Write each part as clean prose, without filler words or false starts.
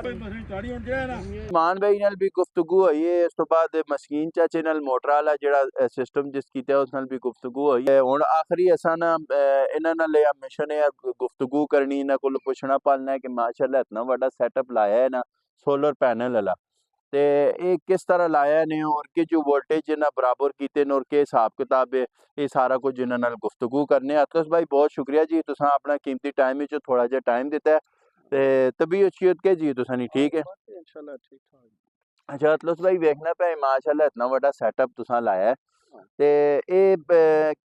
मान भाई नाल भी गुफ्तगू हुई है। इस तो बाद मस्कीन चाचे नाल मोटर वाला जेड़ा सिस्टम जिस कीता उस नाल भी गुफ्तगू हुई है। हुण आखिरी असां ना इन्हां नाल मिशन है गुफ्तगू करनी, इन्हां कोल पुछना पालना है कि माशाअल्लाह इतना बड़ा सेटअप लाया है ना सोलर पैनल वाला, ते ये किस तरह लाया ने और कि जो वोल्टेज इन्हां बराबर कीते ने और के हिसाब किताब है, ये सारा कुछ इन्हां नाल गुफ्तगू करने। अतलस भाई बहुत शुक्रिया जी, तुसां अपना कीमती टाइम विच थोड़ा जिहा टाइम दिता है। ते तबीयत के जी तुसां दी ठीक है? इंशाल्लाह ठीक ठाक। अच्छा अतलस भाई वेखना पे माशाअल्लाह इतना बड़ा सेटअप तुसां लाया है, ते ये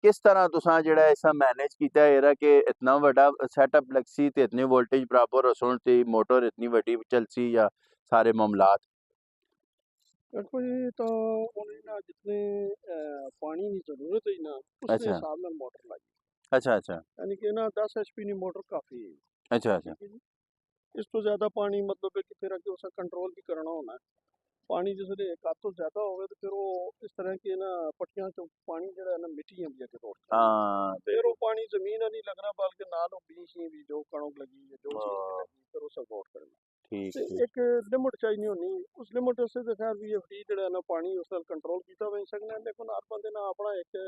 किस तरह तुसां जेड़ा इसा मैनेज कीता है एरा के इतना बड़ा सेटअप लगसी ते इतने वोल्टेज बराबर रसोण ते मोटर इतनी बड़ी चलसी या सारे मामलात? देखो ये तो उन्हें ना जितने पानी की जरूरत है ना उसके अच्छा हिसाब नाल मोटर लाई, अच्छा अच्छा यानी कि ना 10 HP की मोटर काफी है। अच्छा अच्छा ठीक है जी। इस तो ज्यादा पानी मतलब है कि फिर अगर उसे कंट्रोल भी करना होना है। पानी जिसले एक तो ज्यादा होवे तो फिर वो इस तरह की ना पट्टियां चो पानी जड़ा है ना मिट्टियां भी अगे रोड हाँ फिर वो बिल्कुल पानी जमीन नहीं लगना बल्कि नाल वो बीज ही भी जो कणक लगी है जो चीज भी हाँ, लगी फिर उसे गौर करना। ठीक ते ठीक एक लिमिट चाहिए होनी उस लिमिट से तो खैर भी एफडी जड़ा ना पानी उस कंट्रोल किया वही सकना है, लेकिन हर बंदे ना अपना एक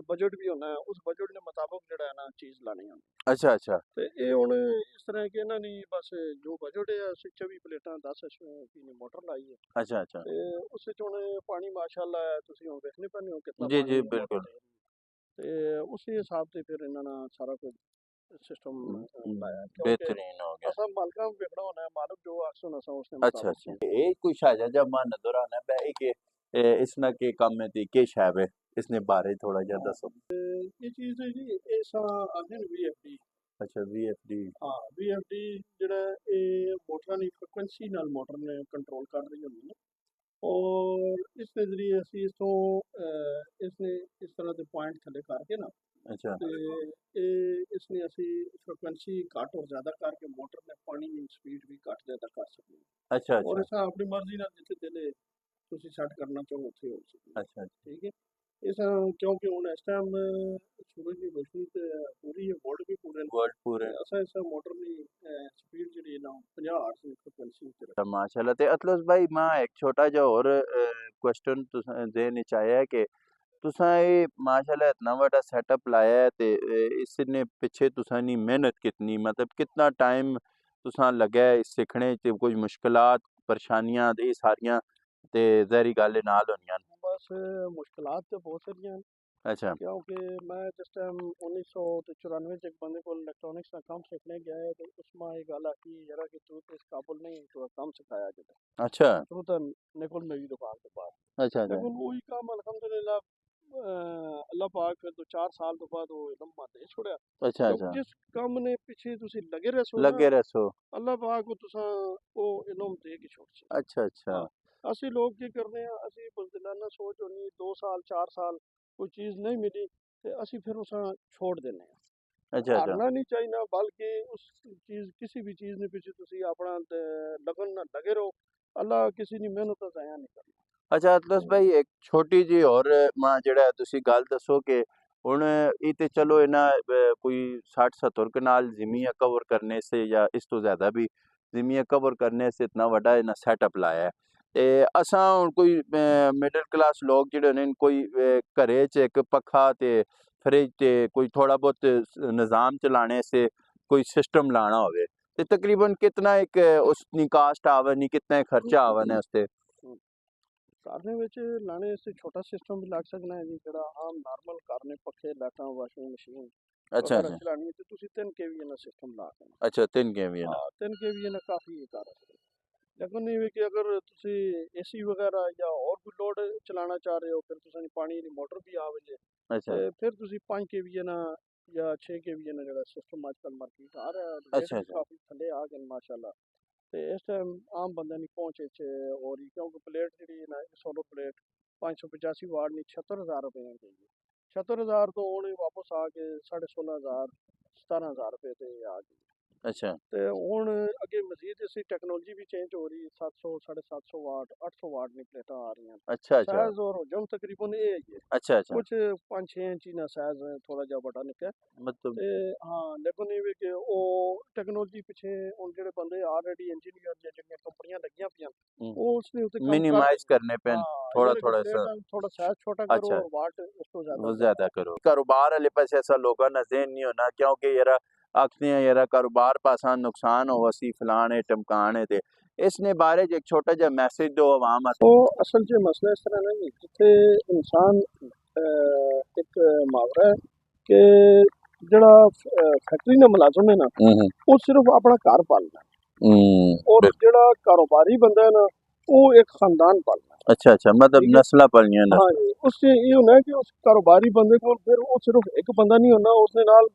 बजट भी होना है, उस बजट के मुताबिक जड़ा है ना चीज लानी होनी। अच्छा अच्छा ते ये हुण इस तरह के इन्हां ने बस जो बजट है उस 24 प्लेटां 10 HP की मोटर लाई है अच्छा अच्छा ते उस विच हुण पानी माशाअल्लाह है तुसीं हुण देखने पैने हो कितना जी पानी जी मोटर बिल्कुल दे रही है। ते उसी हिसाब से फिर इन्हां ने सारा कुछ सिस्टम लाया, क्योंकि बेहतरीन हो गया। असां मालकां नूं वेखना होना है, मालक जो आखसन असां उसके अच्छा मुताबिक अच्छा चीज ये कुछ आजा जब मान नजर आना है कि इसना के कम में थी के शैब है इसने बारे थोड़ा जा दसो। ये चीज है जी ऐसा आखदे ने VFD। अच्छा VFD हाँ VFD ਜਿਹੜਾ ਇਹ ਮੋਟਰਾਂ ਦੀ ਫ੍ਰੀਕੁਐਂਸੀ ਨਾਲ ਮੋਟਰ ਨੇ ਕੰਟਰੋਲ ਕਰ ਰਹੀ ਹੁੰਦੀ ਹੈ और इसके जरिए ਅਸੀਂ ਇਸੋਂ ਇਸਨੇ ਇਸ ਤਰ੍ਹਾਂ ਦੇ ਪੁਆਇੰਟ ਥੱਲੇ ਕਰਕੇ ਨਾ अच्छा ਤੇ ਇਹ ਇਸਨੇ ਅਸੀਂ ਫ੍ਰੀਕੁਐਂਸੀ ਘੱਟ ਔਰ ਜ਼ਿਆਦਾ ਕਰਕੇ ਮੋਟਰ ਨੇ ਪਾਣੀ ਦੀ ਸਪੀਡ ਵੀ ਘੱਟ ਜ਼ਿਆਦਾ ਕਰ ਸਕਦੇ अच्छा ਹਾਂ, ਔਰ अच्छा ਇਸ ਆਪਣੀ ਮਰਜ਼ੀ ਨਾਲ ਜਿੱਥੇ ਦਿਲੇ ਤੁਸੀਂ ਸੈੱਟ करना चाहो ਉੱਥੇ ਹੋ ਸਕਦਾ। अच्छा ठीक है इस क्योंकि हुण इस टाइम सूरज की रोशनी ते पूरी है, वर्ल्ड भी पूरे न वर्ल्ड पूरे ते असां इस मोटर दी स्पीड जेह्ड़ी ना 50 हर्ट्ज दी फ्रीक्वेंसी ते माशाल्लाह। ते अतलस भाई मैं एक छोटा जा और क्वेश्चन तुसें देने चाहेआ है कि तुसां ये माशाल्लाह इतना बड़ा सेटअप लाया है ते इसने पिछे तुसां नी मेहनत कितनी, मतलब कितना टाइम तुसां लग्या है इस सीखने च, कोई मुश्किलात परेशानियां ते सारियां ते ज़ाहिरी गल है नाल होनियां न। बस मुश्किलात तो बहुत सारियां न, अच्छा क्योंकि मैं जिस टाइम 1994 च एक बंदे को इलेक्ट्रॉनिक्स का काम सीखने गया है तो उसमें ये गल आखी जरा कि तू तो इस काबुल नहीं तो काम सिखाया जाता अच्छा तू तो निकल मेरी दुकान के पास, अच्छा अच्छा लेकिन वही काम अल्हम्दुलिल्लाह अल्लाह पाक फिर तो 4 साल तो बाद वो इल्म दे छोड़िया, अच्छा क्योंकि अच्छा जिस काम ने पीछे तुसी लगे रहो ना लगे रसो अल्लाह पाक को तुसा वो इल्म दे के छोड़ सी। अच्छा अच्छा हाँ ਅਸੀਂ ਲੋਕ ਕੀ ਕਰਦੇ ਆ, ਅਸੀਂ ਬੁਜ਼ਦਿਲਾਨਾ ਸੋਚ ਹੋਣੀ 2 ਸਾਲ 4 ਸਾਲ ਕੋਈ ਚੀਜ਼ ਨਹੀਂ ਮਿਲੀ ਤੇ ਅਸੀਂ ਫਿਰ ਉਸਾਂ छोड़ देने अच्छा अच्छा हारना नहीं चाहिए, बल्कि उस चीज किसी भी चीज ने पीछे तुसी अपना लगन ना लगे रहो, अल्लाह किसी की मेहनत का जाया नहीं करना। अच्छा अतलस भाई एक छोटी जी और मां जेड़ा तुसी गल दसो कि हुण ये ते चलो इन्हां कोई 60-70 कनाल ज़मीन कवर करने से या इस तो ज़्यादा भी ज़मीन कवर करने से इतना बड़ा इन्हां सेटअप लाया है। ते असां हुण कोई मिडल क्लास लोग जेह्ड़े ने कोई घरै च इक पक्खा ते फ्रिज ते कोई थोड़ा बहुत निज़ाम चलाने से कोई सिस्टम लाना होवे ते तकरीबन कितना एक उसकी कास्ट आवन, कितना खर्चा आवन है उसते? करने ਵਿੱਚ ਲਾਣੇ से छोटा सिस्टम भी लग सकना है जी, ਜਿਹੜਾ ਆਮ ਨਾਰਮਲ ਕਰਨੇ ਪੱਖੇ ਲਾਈਟਾਂ ਵਾਸ਼ਿੰਗ ਮਸ਼ੀਨ अच्छा वगैरह अच्छा चलानी है तो तुसी 3 kVA ना सिस्टम ला देना। अच्छा 3 केवी ना हाँ 3 kVA ना काफ़ी है कर सकते, लेकिन ये कि अगर तुसी AC वगैरह या और कोई लोड चलाना चाह रहे हो फिर तुसी पानी की मोटर भी आ वजे अच्छा ते फिर तुसी 5 kVA ना या 6 kVA ना जरा सिस्टम आजकल मार्केट आ रहा है, रेट अच्छा भी अच्छा काफ़ी थल्ले आ गए माशाल्लाह। ते इस टाइम आम बंदे नहीं पहुंचे और क्योंकि प्लेट जी ना सोलर प्लेट 585 वाट नहीं 76,000 रुपए में गई है, 76,000 तो उन्हें वापस आके 16,500 17,000 रुपए ते आ गई। ਅੱਛਾ ਤੇ ਹੁਣ ਅੱਗੇ ਮਜ਼ੀਦ ਅਸੀਂ ਟੈਕਨੋਲੋਜੀ ਵੀ ਚੇਂਜ ਹੋ ਰਹੀ 700 750 ਵਾਟ 800 ਵਾਟ ਦੀ ਪਲੇਟਾਂ ਆ ਰਹੀਆਂ ਅੱਛਾ ਅੱਛਾ ਸਾइज और हजम तकरीबन ये है ਅੱਛਾ ਅੱਛਾ कुछ 5-6 इंची ना साइज थोड़ा ਜਿਹਾ ਵੱਡਾ ਨਿੱਕਾ ਮਤਲਬ ਤੇ ਹਾਂ ਲੇਕਿਨ ਇਹ ਵੀ ਕਿ ਉਹ ਟੈਕਨੋਲੋਜੀ ਪਿੱਛੇ ਹੁਣ ਜਿਹੜੇ ਬੰਦੇ ਆਲਰੇਡੀ ਇੰਜੀਨੀਅਰ ਜਿਹੜੀਆਂ ਕੰਪਨੀਆਂ ਲੱਗੀਆਂ ਪਈਆਂ ਉਹ ਉਸ ਦੇ ਉੱਤੇ ਕੰਮ ਕਰ ਮਿਨੀਮਾਈਜ਼ करने पे थोड़ा थोड़ा सा ਥੋੜਾ ਸਾਈਜ਼ ਛੋਟਾ ਕਰੋ अच्छा ਔਰ ਵਾਟ ਉਸ ਤੋਂ ਜ਼ਿਆਦਾ वो ज्यादा करो कारोबार वाले पास ऐसा लोगों ना ज़हन नहीं होना क्योंकि यार आखते हैं यार कारोबार पासा नुकसान हो असी फलाने टमकाने ते इसने बारे च एक छोटा जिहा मैसेज दो आवाम ਉਹ ਅਸਲ 'ਚ ਮਸਲਾ ਇਸ ਤਰ੍ਹਾਂ ਨਹੀਂ ਜਿੱਥੇ ਇਨਸਾਨ ਇੱਕ ਮੁਹਾਵਰਾ ਹੈ ਕਿ ਜਿਹੜਾ ਫੈਕਟਰੀ ਦਾ ਮੁਲਾਜ਼ਮ ਹੈ ਨਾ ਉਹ ਸਿਰਫ ਆਪਣਾ ਘਰ ਪਾਲਣਾ ਔਰ ਜਿਹੜਾ ਕਾਰੋਬਾਰੀ ਬੰਦਾ ਹੈ ਨਾ ਉਹ ਇੱਕ ਖਾਨਦਾਨ ਪਾਲਣਾ अच्छा अच्छा मतलब नस्ला पलनियां हाँ जी उससे ये होना है कि उस कारोबारी बंदे को फिर वो सिर्फ एक बंदा नहीं होना उसने नाल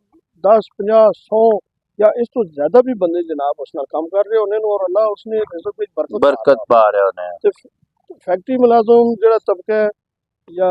10 50 100 या इस तो ज्यादा भी बंदे जनाब उस नाल काम कर रहे होने और अल्लाह उसने रिज़्क विच बरकत पा रहे होने ते फैक्ट्री मुलाजम जेड़ा तबका है या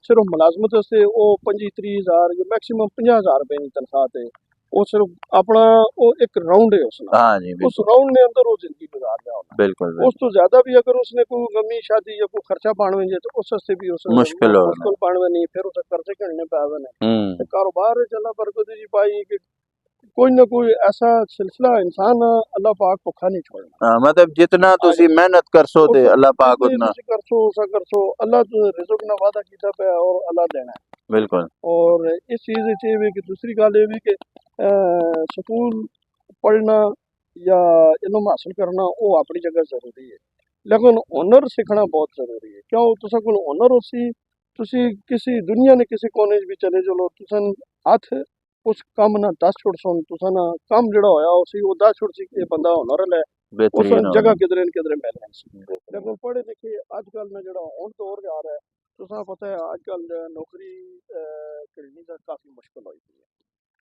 सिर्फ मुलाजमत वास्ते वो 25-30 हज़ार या मैक्सिमम 50,000 रुपए की तनख्वाह ते वो सिर्फ अपना वो एक राउंड है उसका हाँ जी उस राउंड में अंदर वो जिंदगी गुजार रहा होना बिल्कुल उस तो ज्यादा भी अगर उसने कोई गमी शादी या कोई खर्चा पाने में तो उस वास्ते भी उस मुश्किल हो मुश्किल पाने में नहीं फिर उसे कर्जे करने पावे ने ते कारोबार चला बरकत जी पाई कि कोई ना कोई ऐसा सिलसिला इंसान अल्लाह पाक भुखा नहीं छोड़ना मतलब जितना तुसी मेहनत करसो ते अल्लाह पाक उतना करसो सा करसो अल्लाह तो रिज़्क ना वादा कीता पे और अल्लाह देना है बिल्कुल और इस चीज़ च भी कि दूसरी गल ये भी कि स्कूल पढ़ना या इल्म हासिल करना वो अपनी जगह जरूरी है लेकिन हुनर सीखना बहुत जरूरी है क्यों तुसा कोल हुनर होसी तुसी किसी दुनिया ने किसी कोने च भी चले चलो तुसन हथ उस कम ना 10 छुड़ सुन तुसा ना कम जेड़ा होया उसी वो 10 छुड़ सी ये बंदा हुनर ले उस बेहतरीन जगह किधरे न किधरे मिलना लेकिन पढ़े लिखे अजकल में जेड़ा हुन दौर जा रहा है तुसा पता है अजकल नौकरी करनी दा काफी मुश्किल होई पई है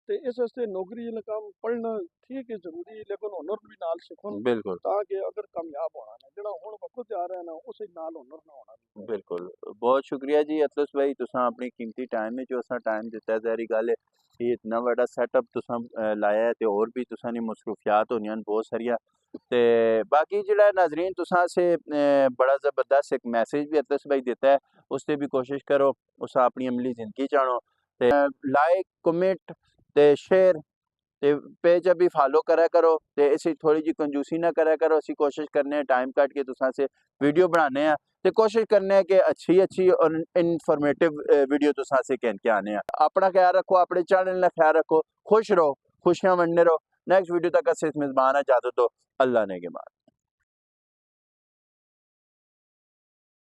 ਤੇ ਇਸ ਵਾਸਤੇ ਨੌਕਰੀ ਦਾ ਕੰਮ ਪੜ੍ਹਨਾ ਠੀਕ ਹੈ ਜ਼ਰੂਰੀ ਹੈ ਲੇਕਿਨ ਹੁਨਰ ਵੀ ਨਾਲ ਸਿੱਖਣ बिल्कुल ਤਾਂ ਕਿ ਅਗਰ ਕਾਮਯਾਬ ਹੋਣਾ ਹੈ ਜਿਹੜਾ ਹੁਣ ਵਕਤ ਜਾ ਰਿਹਾ ਨਾ ਉਸੇ ਨਾਲ ਹੁਨਰ ਨਾ ਹੋਣਾ बिल्कुल बहुत शुक्रिया जी अतलस भाई तुसा अपनी कीमती टाइम में जो असा टाइम दिता है जहरी गल है ये इतना बड़ा सैटअप तुसा लाया है ते और भी तुसा नी मसरूफियात होनियां बहुत सारिया ते बाकी जेड़ा नाजरीन तुसा से बड़ा ज़बरदस्त एक मैसेज भी अतलस भाई दिता है उससे भी कोशिश करो उस अपनी अमली जिंदगी चाणो ते लाइक कमेंट ते शेयर ते पेज भी फॉलो करा करो ते इसी थोड़ी जी कंजूसी ना करा करो असी कोशिश करने टाइम कट के तुसा से वीडियो बनाने हैं ते कोशिश करने कि अच्छी और इनफॉर्मेटिव वीडियो तुसा से कह के आने हैं अपना ख्याल रखो अपने चैनल का ख्याल रखो खुश रहो खुशियां वंडने रहो नेक्स्ट वीडियो तक अस मेजबान इजाजत दो अल्लाह ने के बाद